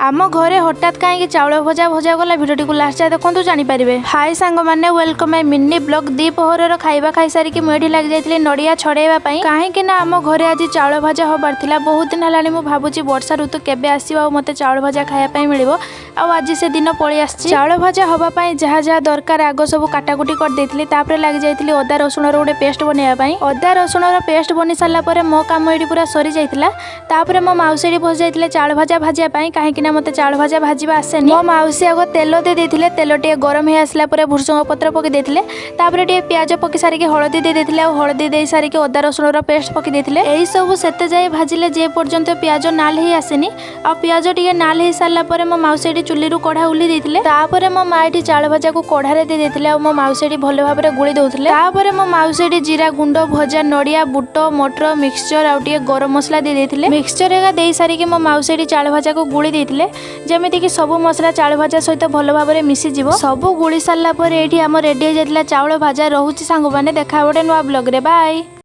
आम घरे हठात कहीं चाउल भजा भजा गला भिडियो को लास्ट जाए देखो जानीपारे। हाय सांग मैंने वेलकम माय मिनी ब्लॉग। दीपहर खाଇବା खाई सारिकी मुझे लग जाइए नड़िया छड़ेवा कहीं आम घरे आज चाउल भजा हबार थिला। बहुत दिन है भावुची वर्षा ऋतु केबे आसीबा मत चाउल भजा खाया मिलिबो। आज से दिन पलि आसी चाउल भजा हवापाई जहाँ जहाँ दरकार आग सब काटाकुटी कर देथिली। तापर लग जाइए अदा रसुण गोटे पेस्ट बनवाई। अदा रसुण पेस्ट बनी सारा पर मो काम ये पूरा सरी जाइतिला। तापर मो मौसी बस जाइए चाउल भजा भाजिया कहीं मत चाउल भजा भाजवा आसेनी। मो मौसी आग तेल दे तेल टे गरम हो आसला भुसुंग पत्र पकई देते। तापर टे प्याज पकई सारिक हलदी दे देते। हलदी दे सारिक अदा रसुण पेस्ट पकई देते। यही सब सेते जाए भाजिले जे पर्यंत प्याज नाल ही आसेनी। आ प्याज टे नाल हो सारा पर मो मौसी चुली कढ़ा उली देते। तापर मो माँ चाउल भजा को कढ़ारे दे देते। मो मौसी भल भाव में गुड़ी दौले। तापर मो मौसी जीरा गुंड भजा नड़िया बुट मटर मिक्सचर आउे गरम मसला दे देते। मिक्सचर एका दे सारिक मो मौसी चाउल भजा को गुड़ी देते। जमीक सब मसला चाउल भजा सहित भल भाव में मिसीज सब गुड़ी सारापर ये आम रेडी हो जाता चाउल भजा। रोचे सांग मैंने देखा गोटे नुआ ब्लॉग रे। बाय।